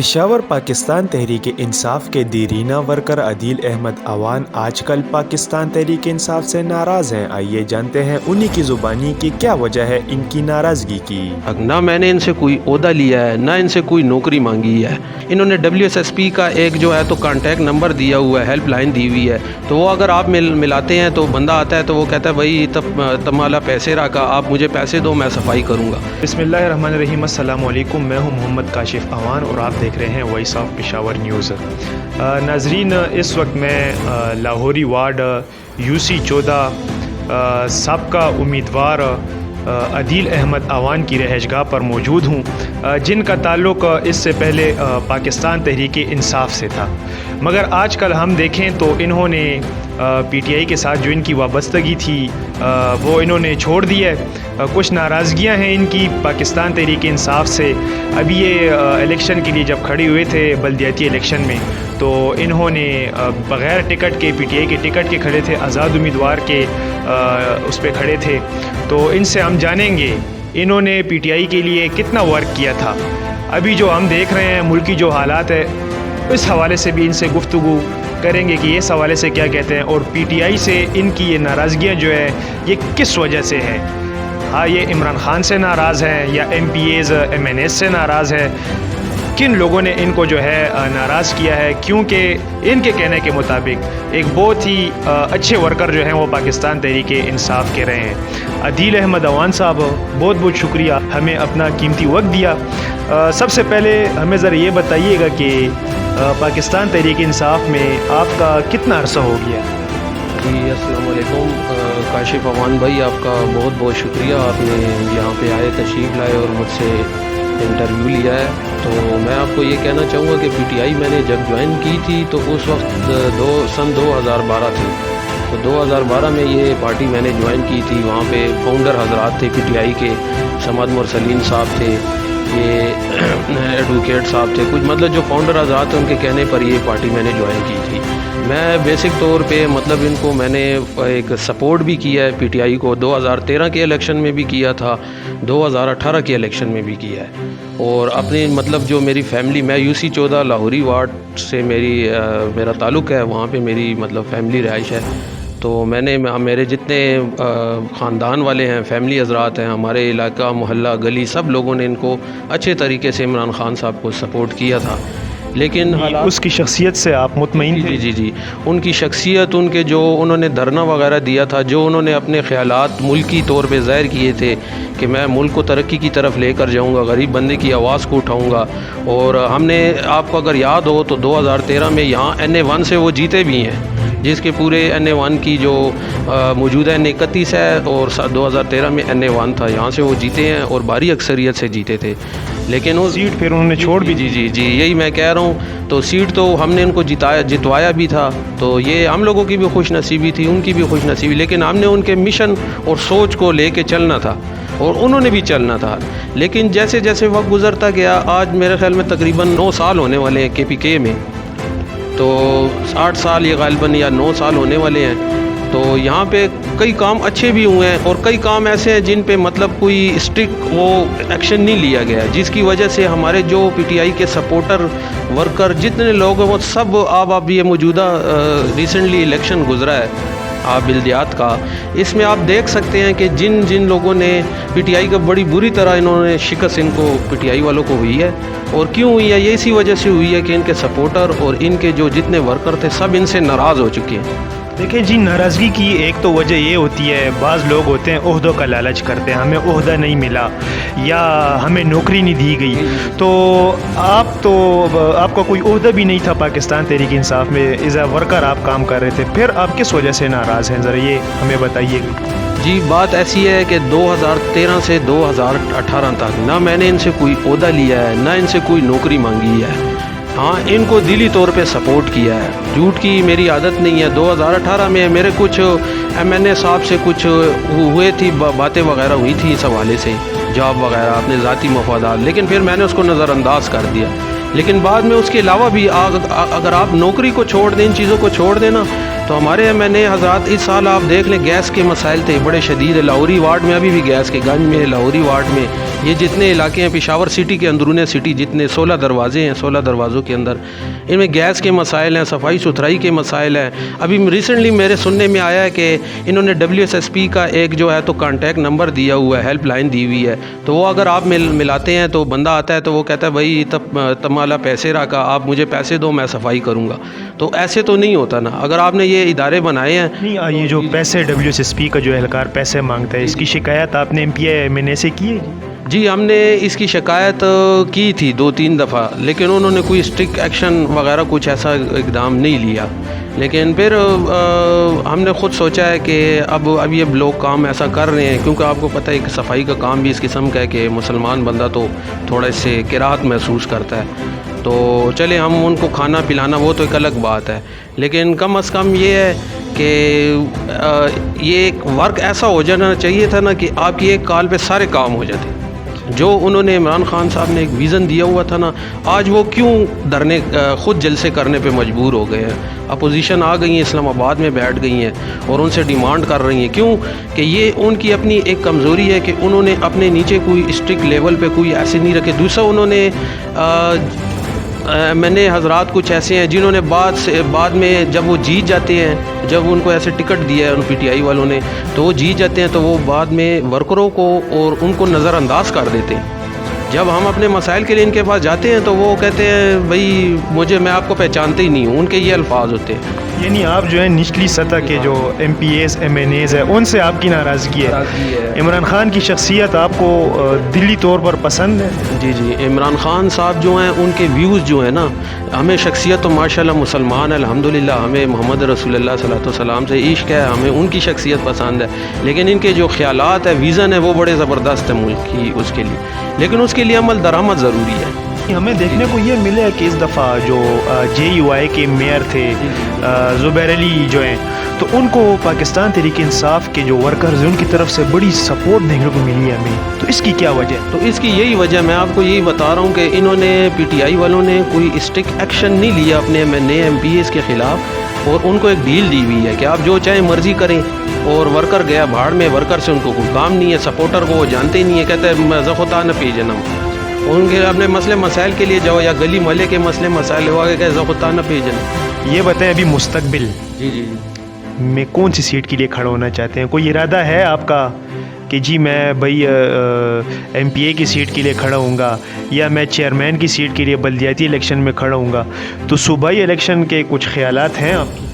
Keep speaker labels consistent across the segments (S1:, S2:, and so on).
S1: پشاور پاکستان تحریک انصاف کے دیرینہ ورکر عدیل احمد اعوان آج کل پاکستان تحریک انصاف سے ناراض ہیں۔ آئیے جانتے ہیں انہی کی زبانی کی کیا وجہ ہے ان کی ناراضگی کی۔
S2: نہ میں نے ان سے کوئی عہدہ لیا ہے، نہ ان سے کوئی نوکری مانگی ہے۔ انہوں نے WSSP کا ایک جو ہے تو کانٹیکٹ نمبر دیا ہوا ہے، ہیلپ لائن دی ہوئی ہے، تو وہ اگر آپ ملاتے ہیں تو بندہ آتا ہے تو وہ کہتا ہے بھائی تمہارا پیسے رکھا، آپ مجھے پیسے دو، میں صفائی کروں گا۔
S1: بسم اللہ الرحمن الرحیم۔ السلام علیکم، میں ہوں محمد کاشف اعوان اور آپ دیکھ رہے ہیں وائس آف پشاور نیوز۔ ناظرین، اس وقت میں لاہوری وارڈ UC 14 سابقہ امیدوار عدیل احمد اعوان کی رہائش گاہ پر موجود ہوں، جن کا تعلق اس سے پہلے پاکستان تحریک انصاف سے تھا، مگر آج کل ہم دیکھیں تو انہوں نے PTI کے ساتھ جو ان کی وابستگی تھی وہ انہوں نے چھوڑ دی ہے۔ کچھ ناراضگیاں ہیں ان کی پاکستان تحریک انصاف سے۔ ابھی یہ الیکشن کے لیے جب کھڑے ہوئے تھے بلدیاتی الیکشن میں، تو انہوں نے بغیر ٹکٹ کے PTI کے ٹکٹ کے کھڑے تھے، آزاد امیدوار کے اس پہ کھڑے تھے۔ تو ان سے ہم جانیں گے انہوں نے PTI کے لیے کتنا ورک کیا تھا۔ ابھی جو ہم دیکھ رہے ہیں ملکی جو حالات ہے، اس حوالے سے بھی ان سے گفتگو کریں گے کہ اس حوالے سے کیا کہتے ہیں، اور PTI سے ان کی یہ ناراضگیاں جو ہے یہ کس وجہ سے ہے۔ ہاں، یہ عمران خان سے ناراض ہیں یا MPAs MNAs سے ناراض ہیں، کن لوگوں نے ان کو جو ہے ناراض کیا ہے؟ کیونکہ ان کے کہنے کے مطابق ایک بہت ہی اچھے ورکر جو ہیں وہ پاکستان تحریک انصاف کے رہے ہیں۔ عدیل احمد اعوان صاحب، بہت بہت شکریہ ہمیں اپنا قیمتی وقت دیا۔ سب سے پہلے ہمیں ذرا یہ بتائیے گا کہ پاکستان تحریک انصاف میں آپ کا کتنا عرصہ ہو گیا؟
S2: جی السلام علیکم کاشف اعوان بھائی، آپ کا بہت بہت شکریہ، آپ نے یہاں پہ آئے، تشریف لائے اور مجھ سے انٹرویو لیا ہے۔ تو میں آپ کو یہ کہنا چاہوں گا کہ PTI میں نے جب جوائن کی تھی تو اس وقت سن 2012 تھی، تو 2012 میں یہ پارٹی میں نے جوائن کی تھی۔ وہاں پہ فاؤنڈر حضرات تھے PTI کے، سمد مرسلین صاحب تھے، یہ ایڈوکیٹ صاحب تھے، کچھ مطلب جو فاؤنڈر حضرات ہیں ان کے کہنے پر یہ پارٹی میں نے جوائن کی تھی۔ میں بیسک طور پہ مطلب ان کو میں نے ایک سپورٹ بھی کیا ہے PTI کو، 2013 کے الیکشن میں بھی کیا تھا، 2018 کے الیکشن میں بھی کیا ہے۔ اور اپنی مطلب جو میری فیملی، میں UC 14 لاہوری وارڈ سے میرا تعلق ہے، وہاں پہ میری مطلب فیملی رہائش ہے۔ تو میں نے میرے جتنے خاندان والے ہیں، فیملی حضرات ہیں، ہمارے علاقہ محلہ گلی، سب لوگوں نے ان کو اچھے طریقے سے عمران خان صاحب کو سپورٹ کیا تھا۔ لیکن
S1: اس کی شخصیت سے آپ مطمئن تھے؟
S2: جی ان کی شخصیت، ان کے جو انہوں نے دھرنا وغیرہ دیا تھا، جو انہوں نے اپنے خیالات ملکی طور پہ ظاہر کیے تھے کہ میں ملک کو ترقی کی طرف لے کر جاؤں گا، غریب بندے کی آواز کو اٹھاؤں گا۔ اور ہم نے، آپ کو اگر یاد ہو تو 2013 میں یہاں NA1 سے وہ جیتے بھی ہیں، جس کے پورے NA1 کی جو موجودہ NA31 ہے اور 2013 میں NA1 تھا، یہاں سے وہ جیتے ہیں اور بھاری اکثریت سے جیتے تھے۔ لیکن وہ
S1: سیٹ پھر انہوں نے چھوڑ بھی۔
S2: جی یہی میں کہہ رہا ہوں، تو سیٹ تو ہم نے ان کو جتوایا بھی تھا، تو یہ ہم لوگوں کی بھی خوش نصیبی تھی، ان کی بھی خوش نصیبی، لیکن ہم نے ان کے مشن اور سوچ کو لے کے چلنا تھا اور انہوں نے بھی چلنا تھا۔ لیکن جیسے جیسے وقت گزرتا گیا، آج میرے خیال میں تقریباً 9 سال ہونے والے ہیں KPK میں، تو 8 سال یہ غالباً یا 9 سال ہونے والے ہیں۔ تو یہاں پہ کئی کام اچھے بھی ہوئے ہیں اور کئی کام ایسے ہیں جن پہ مطلب کوئی اسٹرکٹ وہ ایکشن نہیں لیا گیا، جس کی وجہ سے ہمارے جو PTI کے سپورٹر ورکر جتنے لوگ ہیں وہ سب اب یہ موجودہ ریسنٹلی الیکشن گزرا ہے بلدیات کا، اس میں آپ دیکھ سکتے ہیں کہ جن لوگوں نے PTI کا بڑی بری طرح انہوں نے شکست ان کو PTI والوں کو ہوئی ہے۔ اور کیوں ہوئی ہے؟ یہ اسی وجہ سے ہوئی ہے کہ ان کے سپورٹر اور ان کے جو جتنے ورکر تھے سب ان سے ناراض ہو چکے ہیں۔
S1: دیکھیں جی، ناراضگی کی ایک تو وجہ یہ ہوتی ہے، بعض لوگ ہوتے ہیں عہدوں کا لالچ کرتے ہیں، ہمیں عہدہ نہیں ملا یا ہمیں نوکری نہیں دی گئی، تو آپ کا کوئی عہدہ بھی نہیں تھا پاکستان تحریک انصاف میں، ایز اے ورکر آپ کام کر رہے تھے، پھر آپ کس وجہ سے ناراض ہیں؟ ذرا یہ ہمیں بتائیے گا۔
S2: جی بات ایسی ہے کہ 2013 سے 2018 تک نہ میں نے ان سے کوئی عہدہ لیا ہے، نہ ان سے کوئی نوکری مانگی ہے۔ ہاں، ان کو دلی طور پہ سپورٹ کیا ہے، جھوٹ کی میری عادت نہیں ہے۔ 2018 میں میرے کچھ MNA صاحب سے کچھ ہوئے تھی، باتیں وغیرہ ہوئی تھی اس حوالے سے، جاب وغیرہ، اپنے ذاتی مفادات، لیکن پھر میں نے اس کو نظر انداز کر دیا۔ لیکن بعد میں اس کے علاوہ بھی اگر آپ نوکری کو چھوڑ دیں، ان چیزوں کو چھوڑ دینا، تو ہمارے MNA حضرات اس سال آپ دیکھ لیں گیس کے مسائل تھے بڑے شدید ہے، لاہوری وارڈ میں ابھی بھی گیس کے، گنج میں، لاہوری وارڈ میں یہ جتنے علاقے ہیں پشاور سٹی کے اندرون سٹی جتنے 16 دروازے ہیں، 16 دروازوں کے اندر ان میں گیس کے مسائل ہیں، صفائی ستھرائی کے مسائل ہیں۔ ابھی ریسنٹلی میرے سننے میں آیا ہے کہ انہوں نے WSSP کا ایک جو ہے تو کانٹیکٹ نمبر دیا ہوا ہے، ہیلپ لائن دی ہوئی ہے، تو وہ اگر آپ ملاتے ہیں تو بندہ آتا ہے تو وہ کہتا ہے بھائی تمہارا پیسے رکھا، آپ مجھے پیسے دو میں صفائی کروں گا۔ تو ایسے تو نہیں ہوتا نا، اگر آپ نے یہ ادارے بنائے ہیں۔
S1: نہیں، یہ جو پیسے WSSP کا جو اہلکار پیسے مانگتا ہے، اس کی شکایت آپ نے MPI سے کی ہے؟
S2: جی ہم نے اس کی شکایت کی تھی 2-3 دفعہ، لیکن انہوں نے کوئی اسٹرکٹ ایکشن وغیرہ کچھ ایسا اقدام نہیں لیا۔ لیکن پھر ہم نے خود سوچا ہے کہ اب یہ لوگ کام ایسا کر رہے ہیں، کیونکہ آپ کو پتہ ہے کہ صفائی کا کام بھی اس قسم کا ہے کہ مسلمان بندہ تو تھوڑا اس سے کراہت محسوس کرتا ہے، تو چلے ہم ان کو کھانا پلانا وہ تو ایک الگ بات ہے، لیکن کم از کم یہ ہے کہ یہ ایک ورک ایسا ہو جانا چاہیے تھا نا کہ آپ کی ایک کال پہ سارے کام ہو جاتے۔ جو انہوں نے عمران خان صاحب نے ایک ویژن دیا ہوا تھا نا، آج وہ کیوں خود جلسے کرنے پہ مجبور ہو گئے ہیں؟ اپوزیشن آ گئی ہیں، اسلام آباد میں بیٹھ گئی ہیں اور ان سے ڈیمانڈ کر رہی ہیں، کیوں کہ یہ ان کی اپنی ایک کمزوری ہے کہ انہوں نے اپنے نیچے کوئی اسٹرکٹ لیول پہ کوئی ایسے نہیں رکھے۔ دوسرا انہوں نے میں نے حضرات کچھ ایسے ہیں جنہوں نے بعد میں جب وہ جیت جاتے ہیں، جب ان کو ایسے ٹکٹ دیا ہے ان PTI والوں نے تو وہ جیت جاتے ہیں، تو وہ بعد میں ورکروں کو اور ان کو نظر انداز کر دیتے ہیں۔ جب ہم اپنے مسائل کے لیے ان کے پاس جاتے ہیں تو وہ کہتے ہیں بھائی میں آپ کو پہچانتے ہی نہیں ہوں، ان کے یہ الفاظ ہوتے ہیں۔
S1: یعنی آپ جو ہے نچلی سطح کے جو MPAs MNAs ہیں ان سے آپ کی ناراضگی ہے۔ عمران خان کی شخصیت آپ کو دلی طور پر پسند ہے؟
S2: جی عمران خان صاحب جو ہیں ان کے ویوز جو ہیں نا، ہمیں شخصیت تو ماشاءاللہ مسلمان ہے الحمدللہ، ہمیں محمد رسول اللہ صلی اللہ علیہ وسلم سے عشق ہے، ہمیں ان کی شخصیت پسند ہے، لیکن ان کے جو خیالات ہے، ویژن ہے، وہ بڑے زبردست ہے ملک کی اس کے لیے، لیکن اس کے لیے عمل درآمد ضروری ہے۔
S1: ہمیں دیکھنے کو یہ ملا ہے کہ اس دفعہ جو JUI کے میئر تھے زبیر علی جو ہیں، تو ان کو پاکستان تحریک انصاف کے جو ورکرز ہیں ان کی طرف سے بڑی سپورٹ دیکھنے کو ملی ہے ہمیں، تو اس کی کیا وجہ ہے؟
S2: تو اس کی یہی وجہ میں آپ کو یہی بتا رہا ہوں کہ انہوں نے PTI والوں نے کوئی اسٹرکٹ ایکشن نہیں لیا اپنے MNA MPAs کے خلاف، اور ان کو ایک ڈیل دی ہوئی ہے کہ آپ جو چاہیں مرضی کریں، اور ورکر گیا بھاڑ میں، ورکر سے ان کو کوئی کام نہیں ہے، سپورٹر کو وہ جانتے ہی نہیں ہے، کہتے ہیں زخوتا نہ پیجنم، ان کے اپنے مسئلے مسائل کے لیے جاؤ یا گلی محلے کے مسئلے مسائل ہوا کہ زخوتا نہ پیجنم۔
S1: یہ بتائیں ابھی مستقبل
S2: جی
S1: میں کون سی سیٹ کے لیے کھڑا ہونا چاہتے ہیں؟ کوئی ارادہ ہے آپ کا کہ جی میں بھائی MPA کی سیٹ کے لیے کھڑا ہوں گا، یا میں چیئرمین کی سیٹ کے لیے بلدیاتی الیکشن میں کھڑا ہوں گا؟ تو صوبائی الیکشن کے کچھ خیالات ہیں آپ کی؟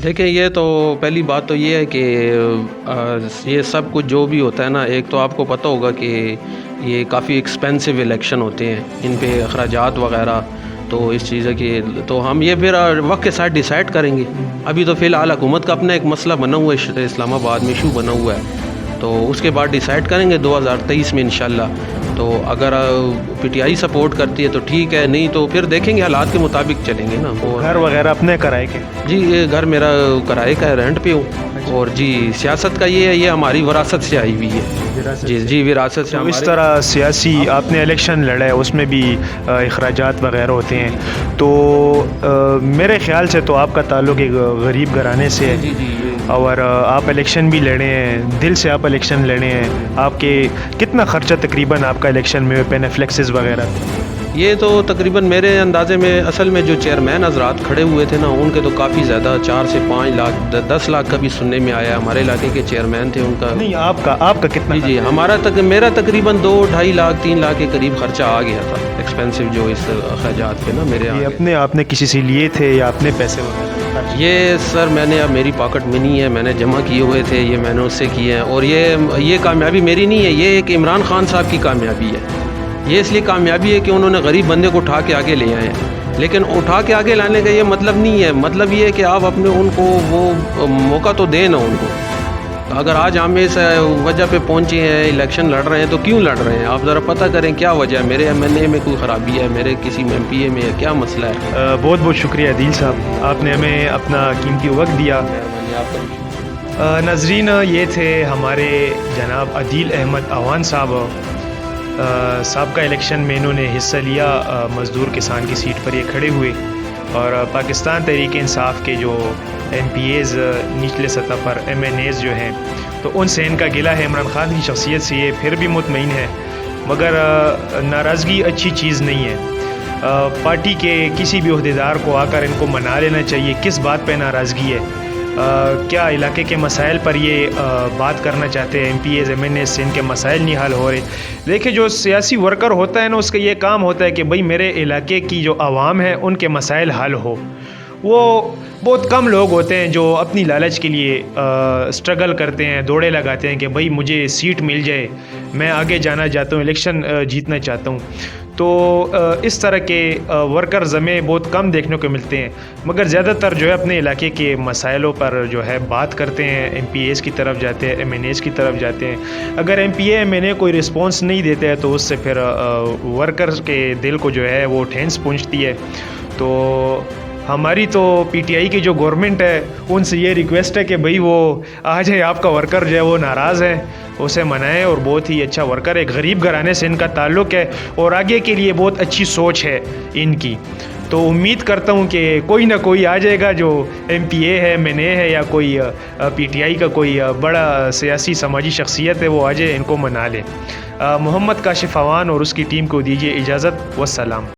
S2: دیکھیں، یہ تو پہلی بات تو یہ ہے کہ یہ سب کچھ جو بھی ہوتا ہے نا، ایک تو آپ کو پتہ ہوگا کہ یہ کافی ایکسپینسو الیکشن ہوتے ہیں، ان پہ اخراجات وغیرہ، تو اس چیز ہے کہ تو ہم یہ پھر وقت کے ساتھ ڈیسائیڈ کریں گے۔ ابھی تو فی الحال حکومت کا اپنا ایک مسئلہ بنا ہوا ہے، اسلام آباد میں ایشو بنا ہوا ہے، تو اس کے بعد ڈیسائیڈ کریں گے 2023 میں انشاءاللہ۔ تو اگر PTI سپورٹ کرتی ہے تو ٹھیک ہے، نہیں تو پھر دیکھیں گے، حالات کے مطابق چلیں گے نا۔
S1: گھر وغیرہ اپنے کرائے کے؟
S2: جی یہ گھر میرا کرائے کا ہے، رینٹ پہ ہوں، اور جی سیاست کا یہ ہے، یہ ہماری وراثت سے آئی ہوئی ہے۔ جی وراثت سے۔
S1: اس طرح سیاسی آپ نے الیکشن لڑا ہے، اس میں بھی اخراجات وغیرہ ہوتے ہیں، تو میرے خیال سے تو آپ کا تعلق ایک غریب گھرانے سے ہے، اور آپ الیکشن بھی لڑے ہیں، دل سے آپ الیکشن لڑے ہیں۔ آپ کے کتنا خرچہ تقریباً آپ کا الیکشن میں پینافلیکسز وغیرہ؟
S2: یہ تو تقریباً میرے اندازے میں اصل میں جو چیئرمین حضرات کھڑے ہوئے تھے نا، ان کے تو کافی زیادہ 4 سے 5 لاکھ 10 لاکھ کا بھی سننے میں آیا۔ ہمارے علاقے کے چیئرمین تھے، ان کا
S1: نہیں، آپ کا کتنا؟
S2: جی میرا تقریباً 2-2.5 لاکھ 3 لاکھ کے قریب خرچہ آ گیا تھا ایکسپینسو جو اس اخراجات پہ نا میرے
S1: یہاں۔ آپ نے کسی سے لیے تھے یا اپنے پیسے وغیرہ؟
S2: یہ سر میں نے، اب میری پاکٹ منی ہے، میں نے جمع کیے ہوئے تھے، یہ میں نے اس سے کیے ہیں، اور یہ کامیابی میری نہیں ہے، یہ ایک عمران خان صاحب کی کامیابی ہے۔ یہ اس لیے کامیابی ہے کہ انہوں نے غریب بندے کو اٹھا کے آگے لے آئے ہیں، لیکن اٹھا کے آگے لانے کا یہ مطلب نہیں ہے، مطلب یہ ہے کہ آپ اپنے ان کو وہ موقع تو دیں نا ان کو۔ اگر آج ہم اس وجہ پہ پہنچے ہیں، الیکشن لڑ رہے ہیں، تو کیوں لڑ رہے ہیں؟ آپ ذرا پتہ کریں کیا وجہ ہے، میرے MNA میں کوئی خرابی ہے، میرے کسی MPA میں کیا مسئلہ ہے؟
S1: بہت بہت شکریہ عدیل صاحب، آپ نے ہمیں اپنا قیمتی وقت دیا۔ ناظرین، یہ تھے ہمارے جناب عدیل احمد اعوان صاحب، سابقہ الیکشن میں انہوں نے حصہ لیا، مزدور کسان کی سیٹ پر یہ کھڑے ہوئے، اور پاکستان تحریک انصاف کے جو MPAs نچلے سطح پر MNAs جو ہیں، تو ان سے ان کا گلہ ہے، عمران خان کی شخصیت سے یہ پھر بھی مطمئن ہے مگر ناراضگی اچھی چیز نہیں ہے. پارٹی کے کسی بھی عہدیدار کو آ کر ان کو منا لینا چاہیے. کس بات پہ ناراضگی ہے؟ کیا علاقے کے مسائل پر یہ بات کرنا چاہتے ہیں؟ MPAs MNAs سے ان کے مسائل نہیں حل ہو رہے. دیکھیں جو سیاسی ورکر ہوتا ہے نا اس کا یہ کام ہوتا ہے کہ بھئی میرے علاقے کی جو عوام ہے ان کے مسائل حل ہو. وہ بہت کم لوگ ہوتے ہیں جو اپنی لالچ کے لیے اسٹرگل کرتے ہیں, دوڑے لگاتے ہیں کہ بھئی مجھے سیٹ مل جائے, میں آگے جانا چاہتا ہوں, الیکشن جیتنا چاہتا ہوں. تو اس طرح کے ورکرز ہمیں بہت کم دیکھنے کو ملتے ہیں, مگر زیادہ تر جو ہے اپنے علاقے کے مسائلوں پر جو ہے بات کرتے ہیں. ایم پی ایز کی طرف جاتے ہیں, ایم این ایز کی طرف جاتے ہیں. اگر M P A M N A کوئی رسپانس نہیں دیتا ہے تو اس سے پھر ورکرز کے دل کو جو ہے وہ ٹھینس پہنچتی ہے. تو ہماری تو پی ٹی آئی کی جو گورنمنٹ ہے ان سے یہ ریکویسٹ ہے کہ بھئی وہ آ جائے, آپ کا ورکر جو ہے وہ ناراض ہے اسے منائیں. اور بہت ہی اچھا ورکر ہے, غریب گھرانے سے ان کا تعلق ہے اور آگے کے لیے بہت اچھی سوچ ہے ان کی. تو امید کرتا ہوں کہ کوئی نہ کوئی آ جائے گا جو ایم پی اے ہے, ایم این اے ہے, یا کوئی پی ٹی آئی کا کوئی بڑا سیاسی سماجی شخصیت ہے, وہ آ جائے ان کو منا لے. محمد کاشف اعوان اور اس کی ٹیم کو دیجیے اجازت. والسلام.